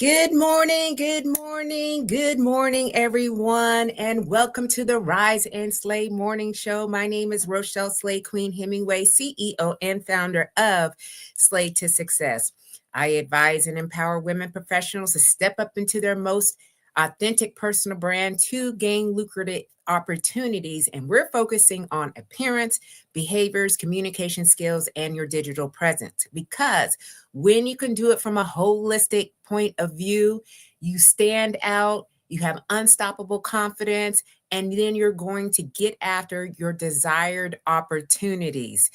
Good morning, good morning, good morning, everyone, and welcome to the Rise and Slay Morning Show. My name is Rochelle Slay Queen Hemingway, CEO and founder of Slay to Success. I advise and empower women professionals to step up into their most authentic personal brand to gain lucrative opportunities, and we're focusing on appearance, behaviors, communication skills, and your digital presence. Because when you can do it from a holistic point of view, you stand out, you have unstoppable confidence, and then you're going to get after your desired opportunities.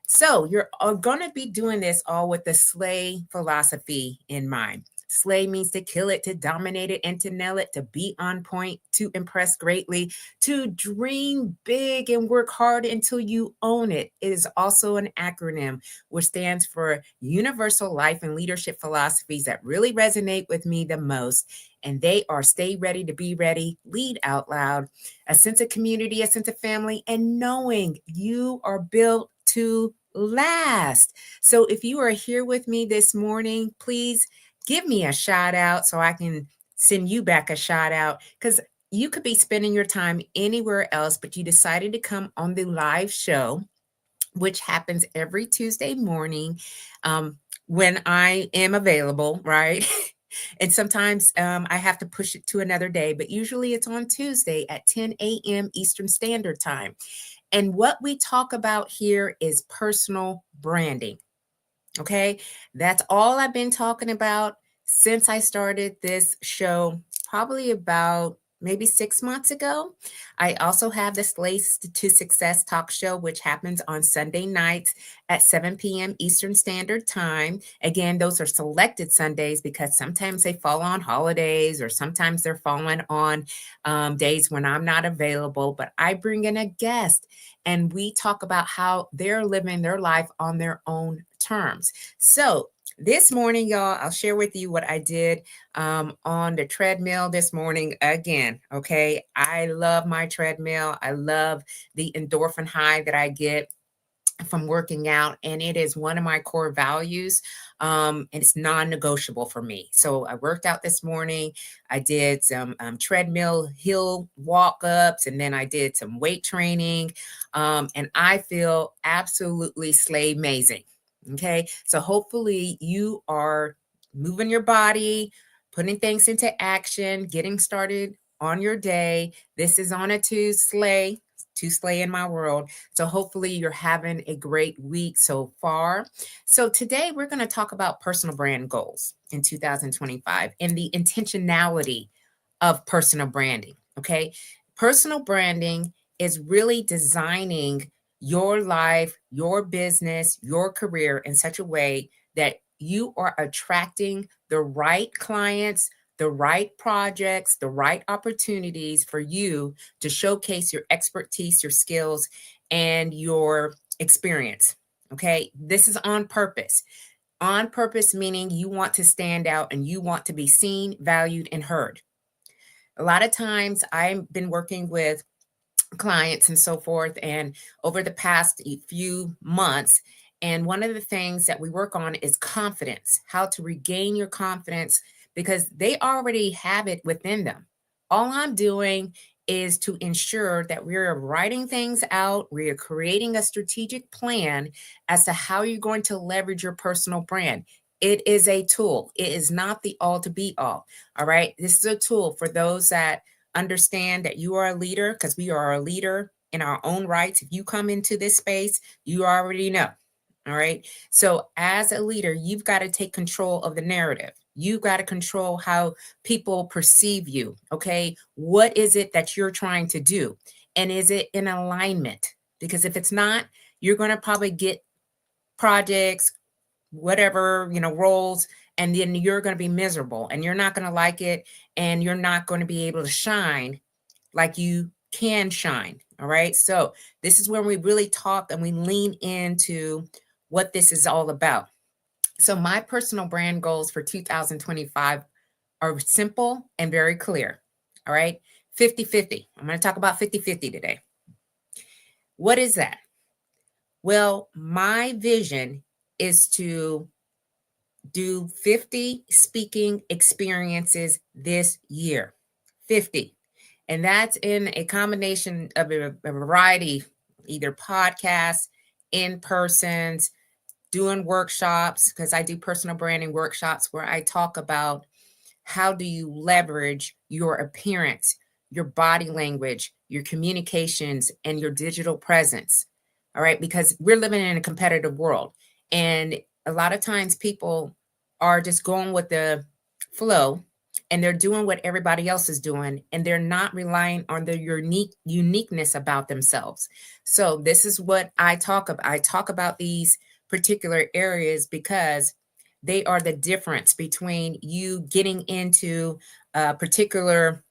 So you're going to be doing this all with the SLAY philosophy in mind. Slay means to kill it, to dominate it, and to nail it, to be on point, to impress greatly, to dream big and work hard until you own it. It is also an acronym which stands for Universal Life and Leadership Philosophies that really resonate with me the most. And they are stay ready to be ready, lead out loud, a sense of community, a sense of family, and knowing you are built to last. So if you are here with me this morning, please give me a shout out so I can send you back a shout out, because you could be spending your time anywhere else, but you decided to come on the live show, which happens every Tuesday morning when I am available, right? And sometimes I have to push it to another day, but usually it's on Tuesday at 10 a.m. Eastern Standard Time. And what we talk about here is personal branding. Okay, that's all I've been talking about since I started this show, probably about maybe 6 months ago. I also have the Slay to Success talk show, which happens on Sunday nights at 7 p.m. Eastern Standard Time. Again, those are selected Sundays because sometimes they fall on holidays or sometimes they're falling on days when I'm not available, but I bring in a guest and we talk about how they're living their life on their own terms. So this morning, y'all, I'll share with you what I did on the treadmill this morning again. Okay, I love my treadmill. I love the endorphin high that I get from working out, and it is one of my core values, and it's non-negotiable for me. So I worked out this morning. I did some treadmill hill walk-ups, and then I did some weight training, and I feel absolutely slay amazing. Okay, so hopefully you are moving your body, putting things into action, getting started on your day. This is on a Tuesday, to slay in my world. So hopefully you're having a great week so far. So today we're going to talk about personal brand goals in 2025 and the intentionality of personal branding. Okay, personal branding is really designing your life, your business, your career in such a way that you are attracting the right clients, the right projects, the right opportunities for you to showcase your expertise, your skills, and your experience. Okay, this is on purpose. On purpose, meaning you want to stand out and you want to be seen, valued, and heard. A lot of times I've been working with clients and so forth, and over the past few months, and one of the things that we work on is confidence, how to regain your confidence, because they already have it within them. All I'm doing is to ensure that we're writing things out, we're creating a strategic plan as to how you're going to leverage your personal brand. It is a tool. It is not the all to be all. All right. This is a tool for those that understand that you are a leader, because we are a leader in our own rights. If you come into this space, you already know. All right. So as a leader, you've got to take control of the narrative. You've got to control how people perceive you. Okay. What is it that you're trying to do? And is it in alignment? Because if it's not, you're going to probably get projects, whatever, roles, and then you're going to be miserable and you're not going to like it, and you're not going to be able to shine like you can shine. All right. So this is where we really talk and we lean into what this is all about. So my personal brand goals for 2025 are simple and very clear. All right. 50-50. I'm going to talk about 50-50 today. What is that? Well, my vision is to do 50 speaking experiences this year. 50. And that's in a combination of a variety, either podcasts, in persons, doing workshops, because I do personal branding workshops where I talk about how do you leverage your appearance, your body language, your communications, and your digital presence. All right, because we're living in a competitive world. And a lot of times people are just going with the flow and they're doing what everybody else is doing and they're not relying on their uniqueness about themselves. So this is what I talk about. I talk about these particular areas because they are the difference between you getting into a particular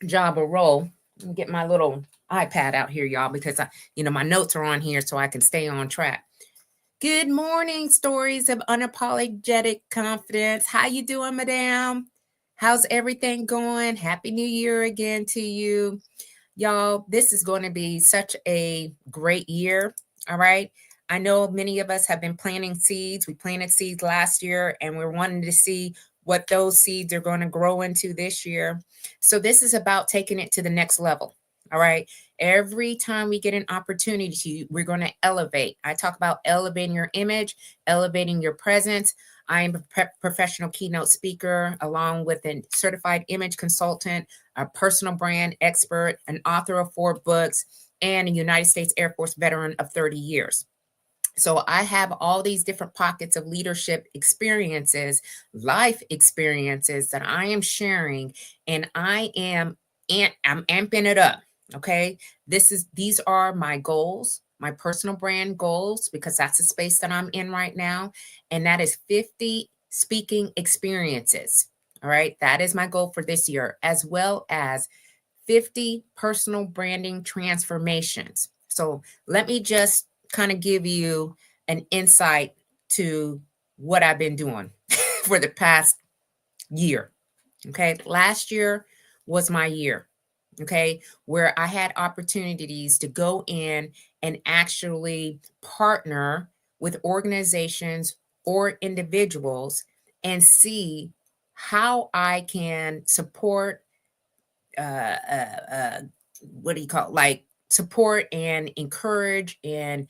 job or role. Let me get my little iPad out here, y'all, because my notes are on here so I can stay on track. Good morning, stories of unapologetic confidence. How you doing, madam? How's everything going? Happy New Year again to you. Y'all, this is going to be such a great year. All right. I know many of us have been planting seeds. We planted seeds last year and we're wanting to see what those seeds are going to grow into this year. So this is about taking it to the next level. All right. Every time we get an opportunity, we're going to elevate. I talk about elevating your image, elevating your presence. I am a professional keynote speaker, along with a certified image consultant, a personal brand expert, an author of 4 books, and a United States Air Force veteran of 30 years. So I have all these different pockets of leadership experiences, life experiences that I am sharing, and I'm amping it up. Okay. These are my goals, my personal brand goals, because that's the space that I'm in right now. And that is 50 speaking experiences. All right. That is my goal for this year, as well as 50 personal branding transformations. So let me just kind of give you an insight to what I've been doing for the past year. Okay. Last year was my year. Okay. Where I had opportunities to go in and actually partner with organizations or individuals and see how I can support uh, uh, uh, what do you call it? Like support and encourage and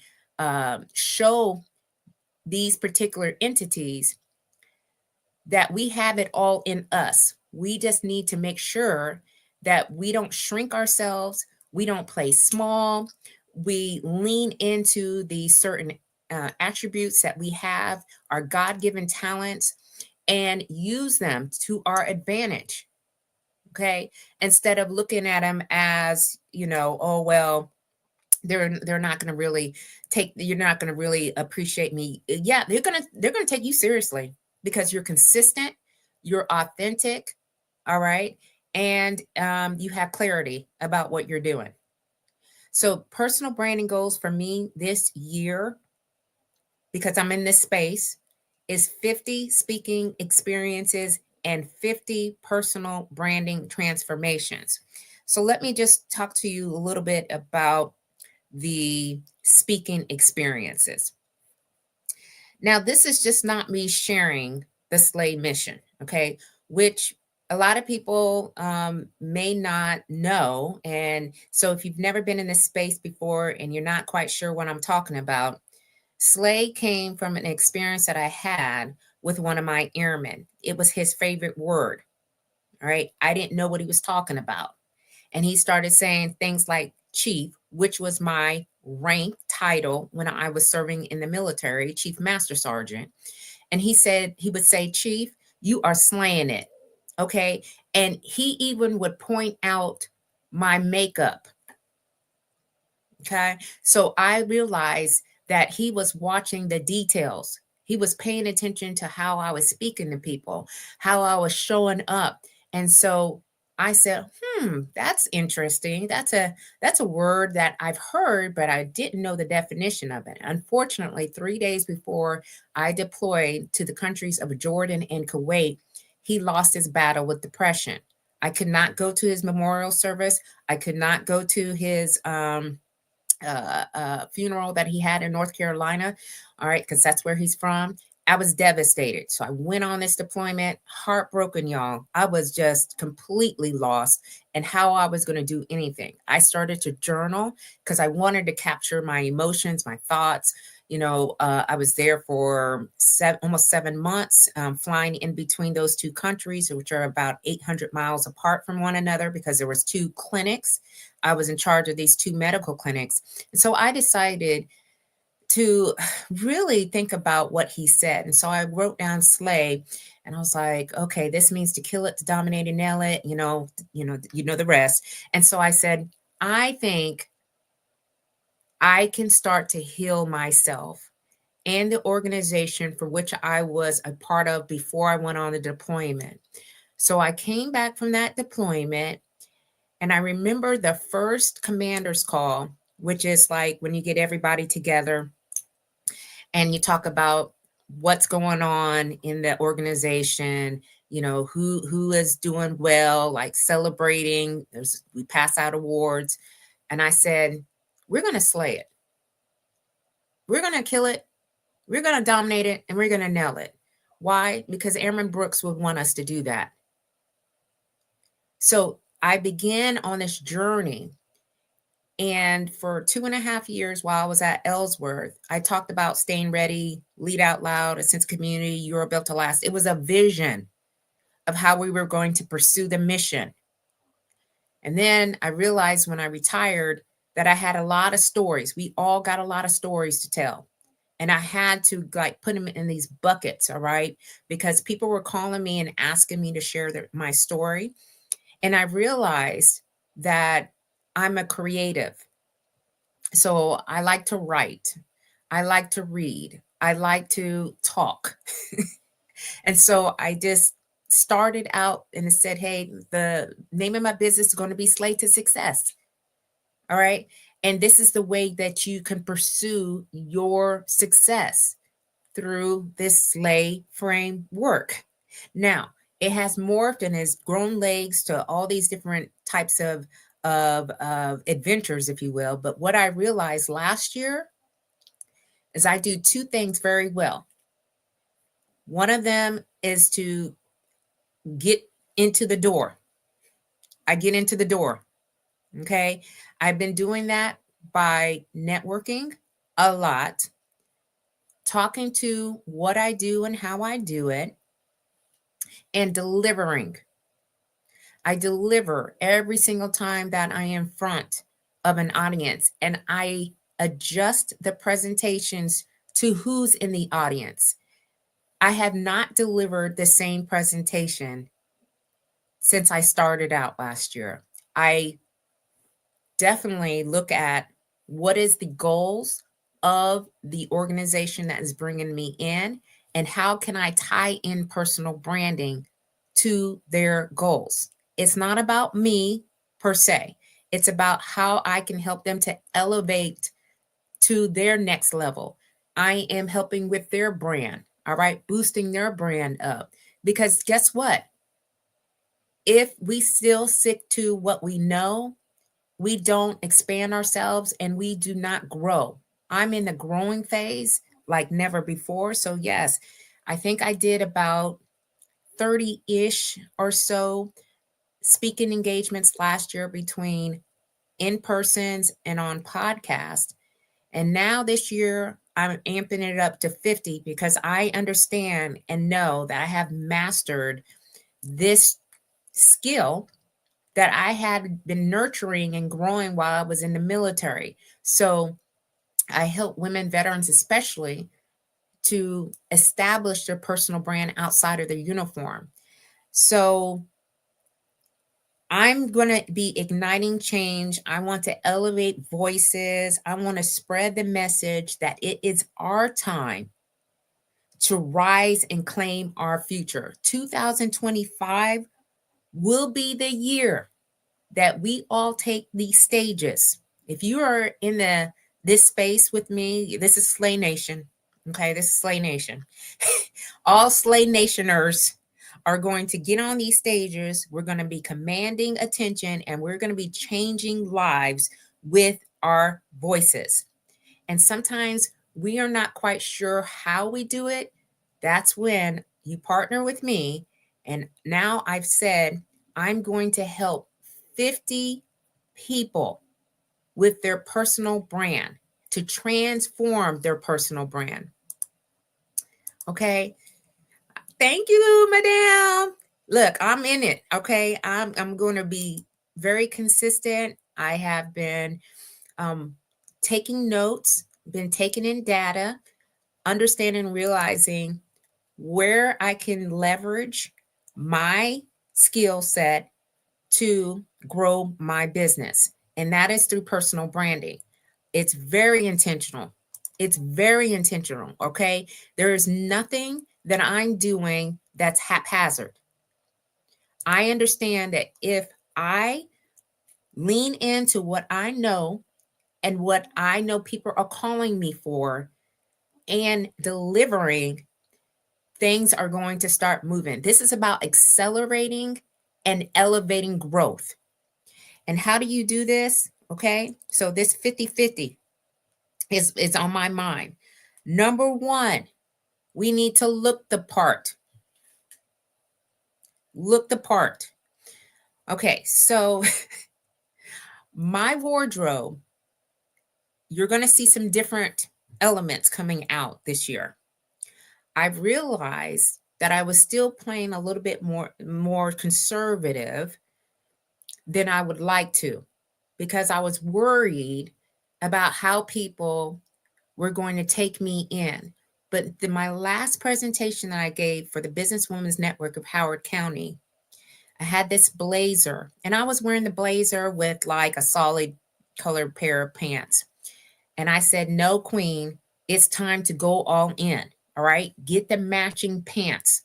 show these particular entities that we have it all in us. We just need to make sure that we don't shrink ourselves, we don't play small, we lean into the certain attributes that we have, our God given talents, and use them to our advantage. Okay. Instead of looking at them as, oh, well, they're not going to really you're not going to really appreciate me. Yeah, they're going to take you seriously because you're consistent, you're authentic. All right. And you have clarity about what you're doing. So personal branding goals for me this year, because I'm in this space, is 50 speaking experiences and 50 personal branding transformations. So let me just talk to you a little bit about the speaking experiences. Now, this is just not me sharing the SLAY mission, okay, which a lot of people may not know. And so if you've never been in this space before and you're not quite sure what I'm talking about, SLAY came from an experience that I had with one of my airmen. It was his favorite word. All right. I didn't know what he was talking about. And he started saying things like chief, which was my rank title when I was serving in the military, Chief Master Sergeant. And he would say, Chief, you are slaying it. Okay. And he even would point out my makeup. Okay. So I realized that he was watching the details. He was paying attention to how I was speaking to people, how I was showing up. And so I said, that's interesting. That's a word that I've heard, but I didn't know the definition of it. Unfortunately, 3 days before I deployed to the countries of Jordan and Kuwait, he lost his battle with depression. I could not go to his memorial service. I could not go to his funeral that he had in North Carolina. All right, because that's where he's from. I was devastated. So I went on this deployment, heartbroken, y'all. I was just completely lost in how I was going to do anything. I started to journal because I wanted to capture my emotions, my thoughts. I was there for almost 7 months, flying in between those two countries, which are about 800 miles apart from one another, because there was two clinics. I was in charge of these two medical clinics. And so I decided to really think about what he said. And so I wrote down slay, and I was like, okay, this means to kill it, to dominate and nail it, the rest. And so I said, I think I can start to heal myself and the organization for which I was a part of before I went on the deployment. So I came back from that deployment, and I remember the first commander's call, which is like when you get everybody together and you talk about what's going on in the organization, who is doing well, like celebrating. We pass out awards. And I said, we're going to slay it. We're going to kill it. We're going to dominate it, and we're going to nail it. Why? Because Aaron Brooks would want us to do that. So I began on this journey. And for 2.5 years while I was at Ellsworth, I talked about staying ready, lead out loud, a sense of community, you are built to last. It was a vision of how we were going to pursue the mission. And then I realized when I retired that I had a lot of stories. We all got a lot of stories to tell. And I had to put them in these buckets, all right? Because people were calling me and asking me to share my story. And I realized that I'm a creative. So I like to write. I like to read. I like to talk. And so I just started out and said, hey, the name of my business is going to be Slay to Success. All right. And this is the way that you can pursue your success, through this Slay framework. Now, it has morphed and has grown legs to all these different types of adventures, if you will. But what I realized last year is I do two things very well. One of them is to get into the door. I get into the door. Okay. I've been doing that by networking a lot, talking to what I do and how I do it, and delivering. I deliver every single time that I am in front of an audience, and I adjust the presentations to who's in the audience. I have not delivered the same presentation since I started out last year. I definitely look at what is the goals of the organization that is bringing me in, and how can I tie in personal branding to their goals. It's not about me per se. It's about how I can help them to elevate to their next level. I am helping with their brand, all right, boosting their brand up. Because guess what? If we still stick to what we know, we don't expand ourselves and we do not grow. I'm in the growing phase like never before. So, yes, I think I did about 30-ish or so speaking engagements last year, between in persons and on podcast. And now this year, I'm amping it up to 50, because I understand and know that I have mastered this skill that I had been nurturing and growing while I was in the military. So I help women veterans, especially, to establish their personal brand outside of their uniform. So I'm going to be igniting change. I want to elevate voices. I want to spread the message that it is our time to rise and claim our future. 2025 will be the year that we all take these stages. If you are in this space with me, this is Slay Nation. Okay, this is Slay Nation. All Slay Nationers are going to get on these stages. We're going to be commanding attention, and we're going to be changing lives with our voices. And sometimes we are not quite sure how we do it, That's when you partner with me. And now I've said I'm going to help 50 people with their personal brand to transform their personal brand. Okay. Thank you, madam. Look, I'm in it. Okay. I'm going to be very consistent. I have been taking notes, been taking in data, understanding, realizing where I can leverage my skill set to grow my business. And that is through personal branding. It's very intentional. It's very intentional. Okay. There is nothing that I'm doing that's haphazard. I understand that if I lean into what I know and what I know people are calling me for and delivering, things are going to start moving. This is about accelerating and elevating growth. And how do you do this? Okay. So this 50-50 is on my mind. Number one, we need to look the part. Look the part. Okay. So my wardrobe, you're going to see some different elements coming out this year. I've realized that I was still playing a little bit more conservative than I would like to, because I was worried about how people were going to take me in. But my last presentation that I gave for the Businesswomen's Network of Howard County, I had this blazer, and I was wearing the blazer with like a solid colored pair of pants. And I said, no, Queen, it's time to go all in. All right, get the matching pants.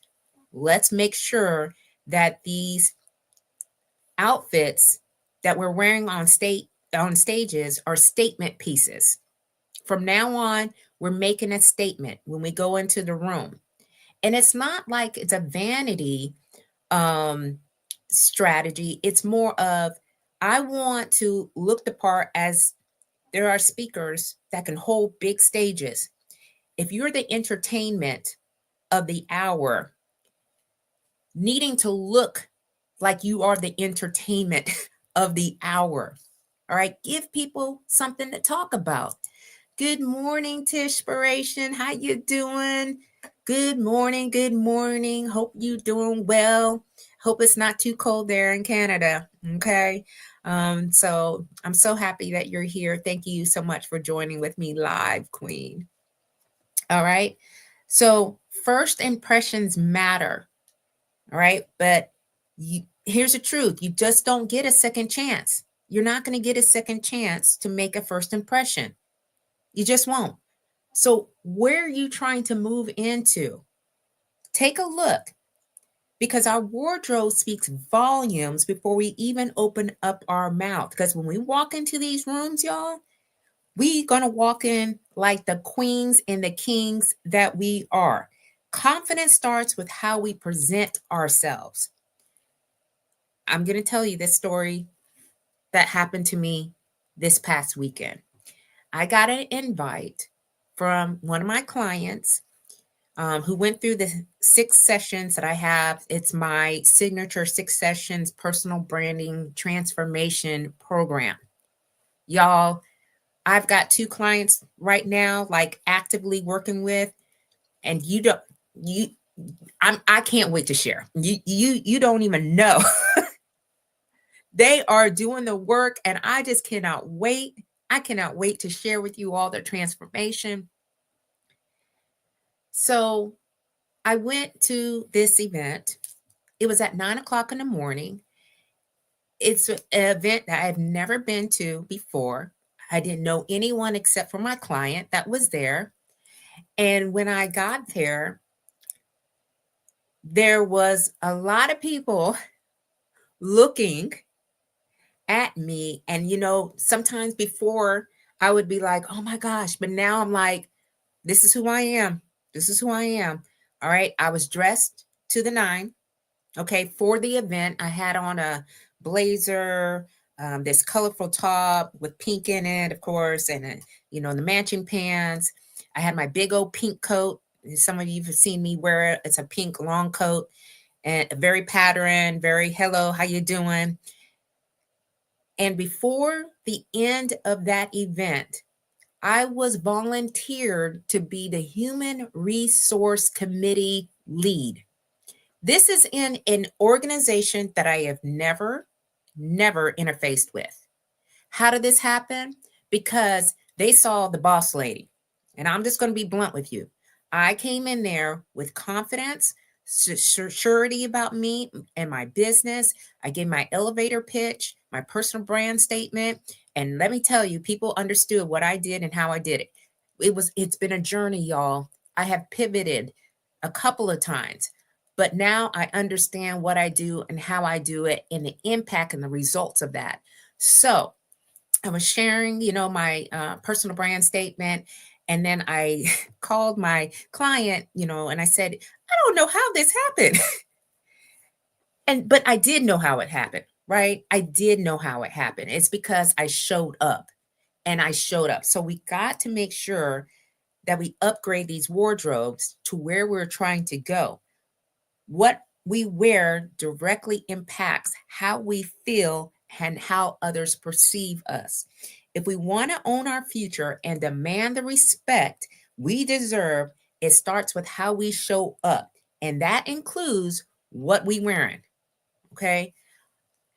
Let's make sure that these outfits that we're wearing on stages are statement pieces. From now on, we're making a statement when we go into the room. And it's not like it's a vanity strategy. It's more of, I want to look the part, as there are speakers that can hold big stages. If you're the entertainment of the hour, needing to look like you are the entertainment of the hour. All right, give people something to talk about. Good morning, Tishpiration. How you doing? Good morning. Good morning. Hope you doing well. Hope it's not too cold there in Canada. Okay. So I'm so happy that you're here. Thank you so much for joining with me live, Queen. All right. So first impressions matter. All right. But here's the truth. You just don't get a second chance. You're not going to get a second chance to make a first impression. You just won't. So where are you trying to move into? Take a look, because our wardrobe speaks volumes before we even open up our mouth. Because when we walk into these rooms, y'all, we going to walk in like the queens and the kings that we are. Confidence starts with how we present ourselves. I'm going to tell you this story that happened to me this past weekend. I got an invite from one of my clients who went through the 6 sessions that I have. It's my signature 6 sessions personal branding transformation program. Y'all, I've got 2 clients right now, like actively working with, and I can't wait to share. You don't even know. They are doing the work, and I just cannot wait. I cannot wait to share with you all their transformation. So I went to this event. It was at 9:00 in the morning. It's an event that I've never been to before. I didn't know anyone except for my client that was there. And when I got there was a lot of people looking at me. And, sometimes before I would be like, oh my gosh, but now I'm like, this is who I am. This is who I am. All right. I was dressed to the nine. Okay. For the event, I had on a blazer, this colorful top with pink in it, of course, and, the matching pants. I had my big old pink coat Some of you have seen me wear it. It's a pink long coat and very patterned, very hello, how you doing? And before the end of that event, I was volunteered to be the Human Resource Committee lead. This is in an organization that I have never interfaced with. How did this happen? Because they saw the boss lady. And I'm just going to be blunt with you. I came in there with confidence, surety about me and my business. I gave my elevator pitch, my personal brand statement. And let me tell you, people understood what I did and how I did it. It's been a journey, y'all. I have pivoted a couple of times, but now I understand what I do and how I do it and the impact and the results of that. So I was sharing, my personal brand statement. And then I called my client, and I said, I don't know how this happened. But I did know how it happened, right? I did know how it happened. It's because I showed up and I showed up. So we got to make sure that we upgrade these wardrobes to where we're trying to go. What we wear directly impacts how we feel and how others perceive us. If we want to own our future and demand the respect we deserve, it starts with how we show up. And that includes what we wearing. Okay.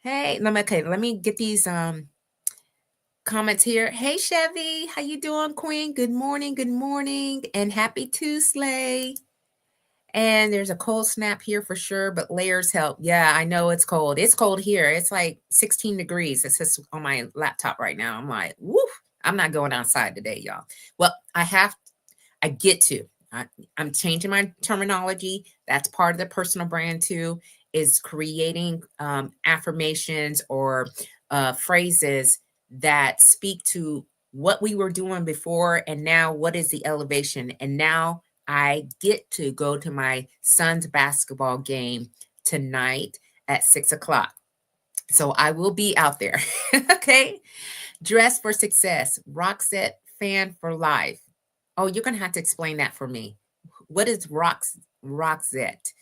Hey, let me get these comments here. Hey Chevy, how you doing, Queen? Good morning, and happy Tuesday. And there's a cold snap here for sure, but layers help. Yeah, I know it's cold. It's cold here. It's like 16 degrees. It says on my laptop right now. I'm like, woo, I'm not going outside today, y'all. Well, I get to. I'm changing my terminology. That's part of the personal brand too, is creating affirmations or phrases that speak to what we were doing before and now what is the elevation. And now I get to go to my son's basketball game tonight at 6:00. So I will be out there. Okay. Dress for success. Roxette fan for life. Oh, you're going to have to explain that for me. What is Roxette?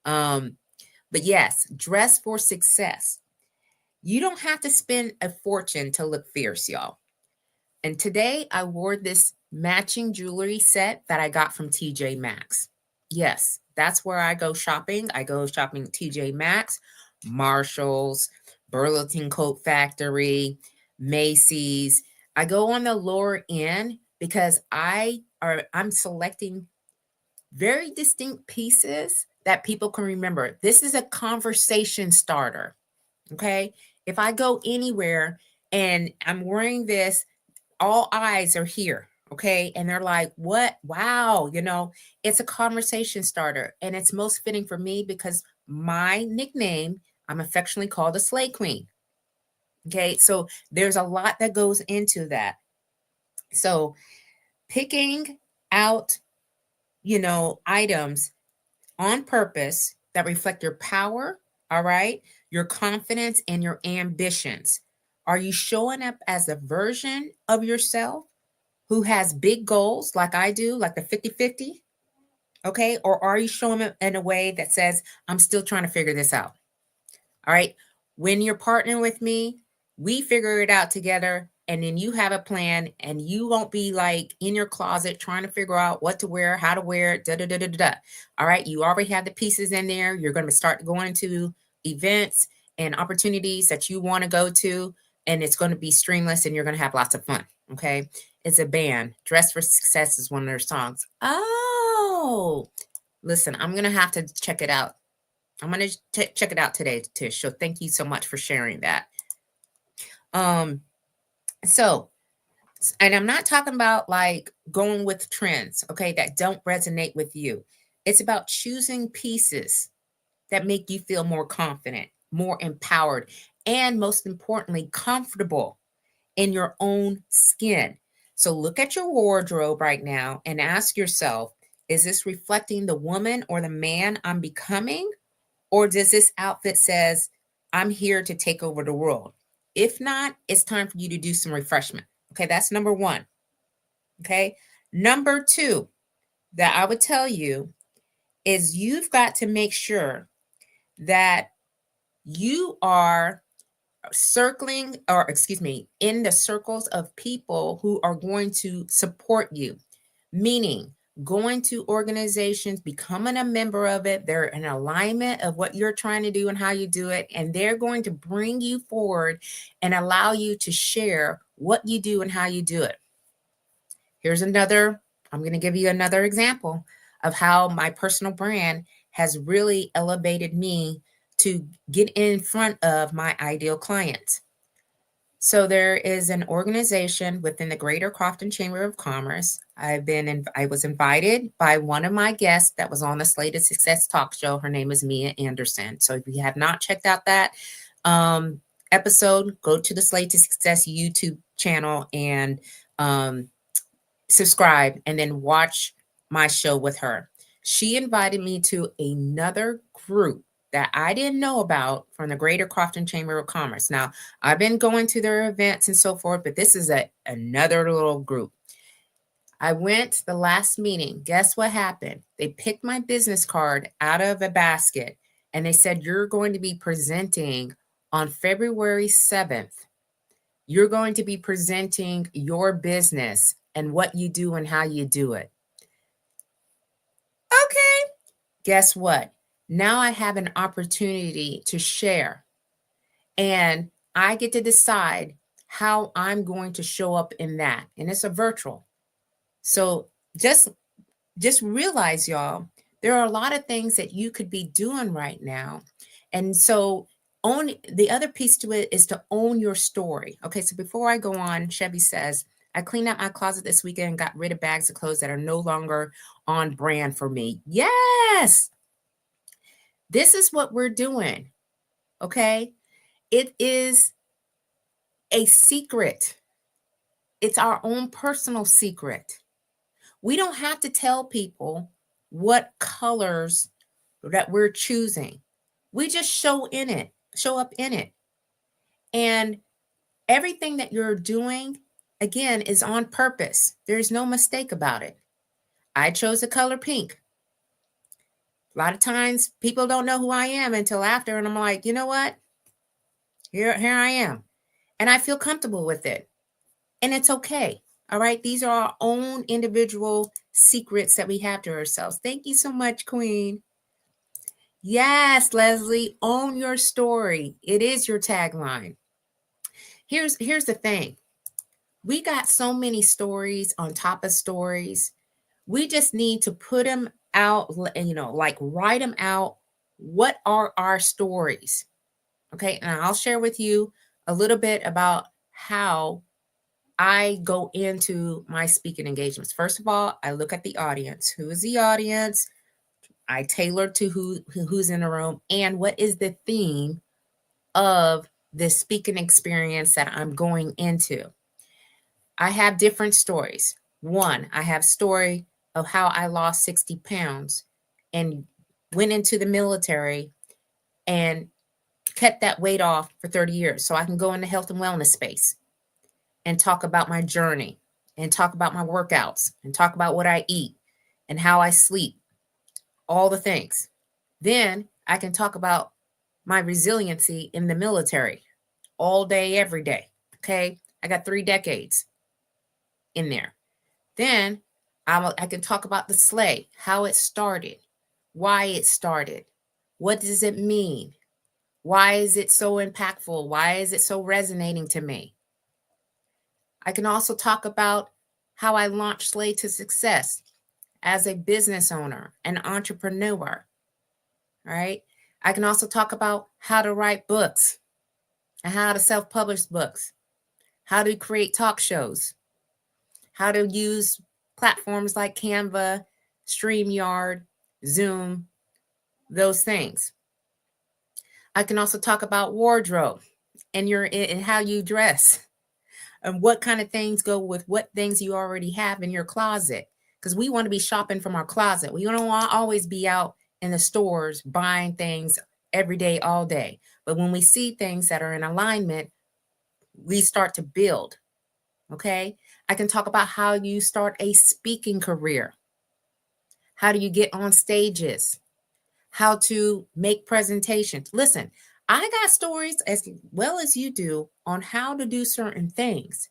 But yes, dress for success. You don't have to spend a fortune to look fierce, y'all. And today I wore this matching jewelry set that I got from TJ Maxx. Yes, that's where I go shopping. I go shopping at TJ Maxx, Marshalls, Burlington Coat Factory, Macy's. I go on the lower end because I'm selecting very distinct pieces that people can remember. This is a conversation starter. Okay. If I go anywhere and I'm wearing this, all eyes are here. Okay. And they're like, what? Wow. It's a conversation starter. And it's most fitting for me because my nickname, I'm affectionately called the Slay Queen. Okay. So there's a lot that goes into that. So picking out, items on purpose that reflect your power, all right, your confidence, and your ambitions. Are you showing up as a version of yourself who has big goals like I do, like the 50-50? Okay. Or are you showing up in a way that says, I'm still trying to figure this out? All right. When you're partnering with me, we figure it out together. And then you have a plan and you won't be like in your closet trying to figure out what to wear, how to wear it, da da da da da. All right. You already have the pieces in there. You're going to start going to events and opportunities that you want to go to. And it's going to be streamless and you're going to have lots of fun. Okay. It's a band. Dress for Success is one of their songs. Oh, listen, I'm going to have to check it out. I'm going to check it out today, Tish. So thank you so much for sharing that. So, and I'm not talking about like going with trends, okay, that don't resonate with you. It's about choosing pieces that make you feel more confident, more empowered, and most importantly, comfortable in your own skin. So look at your wardrobe right now and ask yourself, is this reflecting the woman or the man I'm becoming? Or does this outfit says, I'm here to take over the world? If not, it's time for you to do some refreshment. Okay, that's number one. Okay, number two, that I would tell you is you've got to make sure that you are circling, or excuse me, in the circles of people who are going to support you, meaning going to organizations, becoming a member of it. They're in alignment of what you're trying to do and how you do it. And they're going to bring you forward and allow you to share what you do and how you do it. I'm going to give you another example of how my personal brand has really elevated me to get in front of my ideal clients. So there is an organization within the Greater Crofton Chamber of Commerce. I was invited by one of my guests that was on the Slay to Success talk show. Her name is Mia Anderson. So if you have not checked out that episode, go to the Slay to Success YouTube channel and subscribe, and then watch my show with her. She invited me to another group that I didn't know about from the Greater Crofton Chamber of Commerce. Now, I've been going to their events and so forth, but this is another little group. I went to the last meeting. Guess what happened? They picked my business card out of a basket, and they said, you're going to be presenting on February 7th. You're going to be presenting your business and what you do and how you do it. Okay. Guess what? Now I have an opportunity to share, and I get to decide how I'm going to show up in that. And it's a virtual. So just realize, y'all, there are a lot of things that you could be doing right now. And so the other piece to it is to own your story. Okay, so before I go on, Chevy says, I cleaned out my closet this weekend and got rid of bags of clothes that are no longer on brand for me. Yes, this is what we're doing. Okay, it is a secret. It's our own personal secret. We don't have to tell people what colors that we're choosing. We just show up in it. And everything that you're doing, again, is on purpose. There's no mistake about it. I chose the color pink. A lot of times people don't know who I am until after, and I'm like, you know what? Here I am. And I feel comfortable with it. And it's okay. All right. These are our own individual secrets that we have to ourselves. Thank you so much, Queen. Yes, Leslie, own your story. It is your tagline. Here's the thing. We got so many stories on top of stories. We just need to put them out, like write them out. What are our stories? Okay. And I'll share with you a little bit about how I go into my speaking engagements. First of all, I look at the audience. Who is the audience? I tailor to who's in the room, and what is the theme of the speaking experience that I'm going into. I have different stories. One, I have story of how I lost 60 pounds and went into the military and kept that weight off for 30 years. So I can go in the health and wellness space and talk about my journey and talk about my workouts and talk about what I eat and how I sleep, all the things. Then I can talk about my resiliency in the military all day, every day. Okay. I got 3 decades in there. Then I can talk about the SLAY, how it started, why it started, what does it mean? Why is it so impactful? Why is it so resonating to me? I can also talk about how I launched Slay to Success as a business owner, an entrepreneur. All right. I can also talk about how to write books and how to self-publish books, how to create talk shows, how to use platforms like Canva, StreamYard, Zoom, those things. I can also talk about wardrobe and how you dress and what kind of things go with what things you already have in your closet. Because we want to be shopping from our closet. We don't want to always be out in the stores buying things every day, all day. But when we see things that are in alignment, we start to build. Okay. I can talk about how you start a speaking career. How do you get on stages? How to make presentations? Listen, I got stories as well as you do on how to do certain things.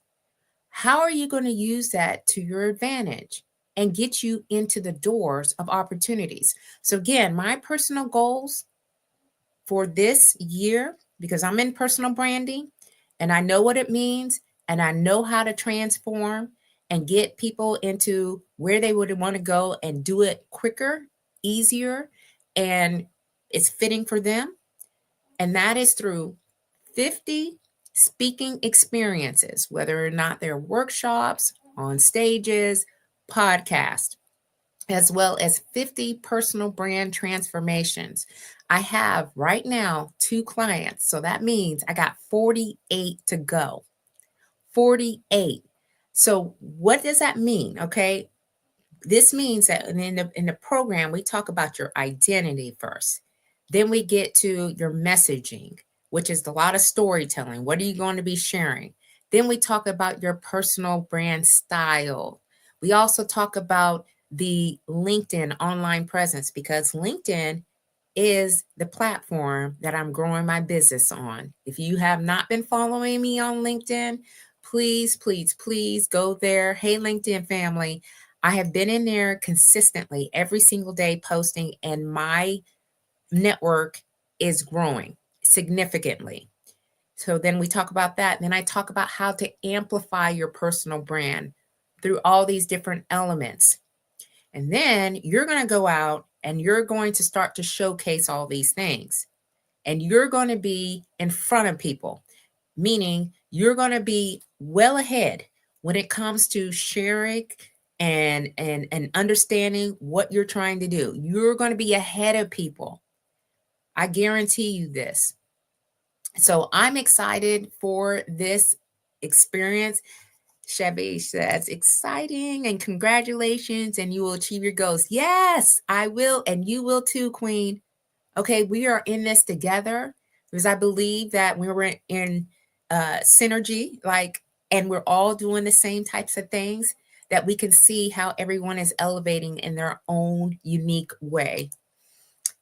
How are you going to use that to your advantage and get you into the doors of opportunities? So, again, my personal goals for this year, because I'm in personal branding and I know what it means and I know how to transform and get people into where they would want to go and do it quicker, easier, and it's fitting for them. And that is through 50 speaking experiences, whether or not they're workshops, on stages, podcasts, as well as 50 personal brand transformations. I have right now 2 clients. So that means I got 48 to go. 48. So what does that mean? Okay. This means that in the program, we talk about your identity first. Then we get to your messaging, which is a lot of storytelling. What are you going to be sharing? Then we talk about your personal brand style. We also talk about the LinkedIn online presence, because LinkedIn is the platform that I'm growing my business on. If you have not been following me on LinkedIn, please, please, please go there. Hey, LinkedIn family. I have been in there consistently every single day posting, and my network is growing significantly. So then we talk about that. Then I talk about how to amplify your personal brand through all these different elements. And then you're going to go out and you're going to start to showcase all these things. And you're going to be in front of people, meaning you're going to be well ahead when it comes to sharing and understanding what you're trying to do. You're going to be ahead of people. I guarantee you this. So I'm excited for this experience. Chevy says, exciting and congratulations, and you will achieve your goals. Yes, I will, and you will too, Queen. Okay, we are in this together, because I believe that when we're in synergy, and we're all doing the same types of things, that we can see how everyone is elevating in their own unique way.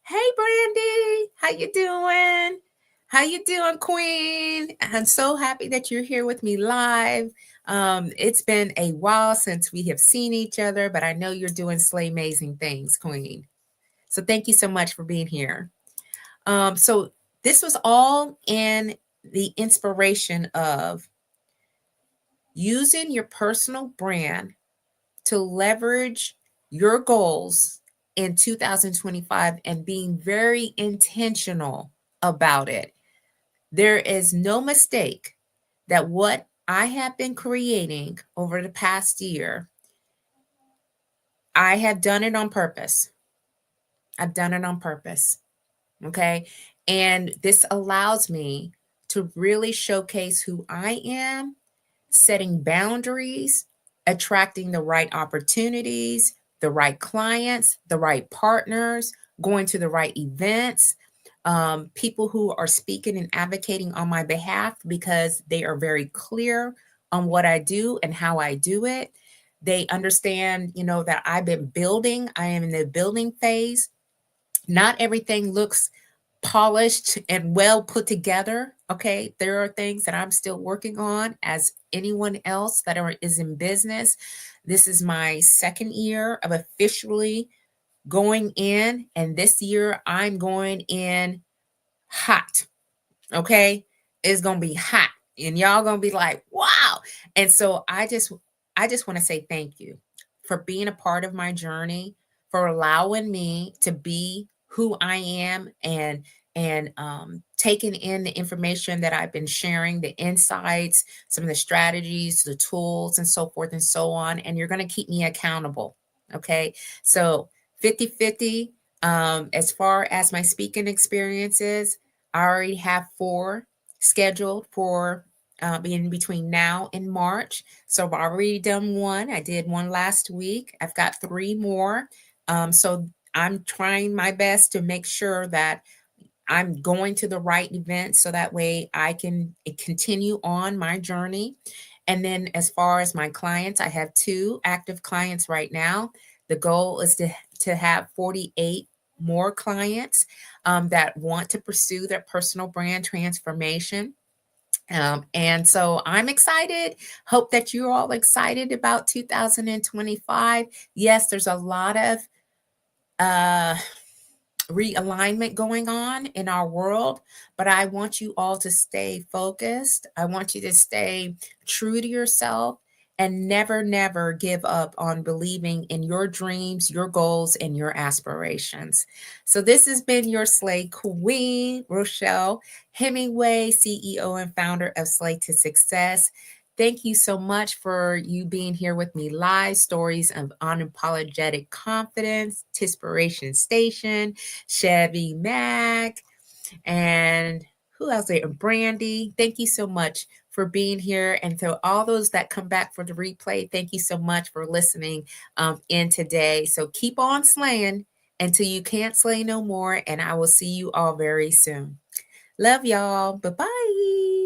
Hey, Brandy, how you doing? How you doing, Queen? I'm so happy that you're here with me live. It's been a while since we have seen each other, but I know you're doing slay amazing things, Queen. So thank you so much for being here. So this was all in the inspiration of using your personal brand to leverage your goals in 2025 and being very intentional about it. There is no mistake that what I have been creating over the past year, I have done it on purpose. I've done it on purpose. Okay. And this allows me to really showcase who I am, setting boundaries, attracting the right opportunities, the right clients, the right partners, going to the right events, people who are speaking and advocating on my behalf because they are very clear on what I do and how I do it. They understand, that I've been building. I am in the building phase. Not everything looks polished and well put together. Okay. There are things that I'm still working on, as anyone else that is in business. This is my second year of officially going in, and this year I'm going in hot. Okay. It's going to be hot, and y'all going to be like, wow. And so I just want to say thank you for being a part of my journey, for allowing me to be who I am, and taking in the information that I've been sharing, the insights, some of the strategies, the tools, and so forth and so on. And you're going to keep me accountable. Okay. So 50-50. As far as my speaking experiences, I already have 4 scheduled for in between now and March. So I've already done one. I did one last week. I've got 3 more. So I'm trying my best to make sure that I'm going to the right events so that way I can continue on my journey. And then as far as my clients, I have 2 active clients right now The goal is to have 48 more clients that want to pursue their personal brand transformation. And so I'm excited. Hope that you're all excited about 2025. Yes, there's a lot of uh, realignment going on in our world, but I want you all to stay focused. I want you to stay true to yourself and never, never give up on believing in your dreams, your goals, and your aspirations. So, this has been your Slay Queen, Rochelle Hemingway, CEO and founder of Slay to Success. Thank you so much for you being here with me live. Stories of unapologetic confidence, Tispiration Station, Chevy Mac, and who else there? Brandy. Thank you so much for being here. And to all those that come back for the replay, thank you so much for listening in today. So keep on slaying until you can't slay no more. And I will see you all very soon. Love y'all. Bye-bye.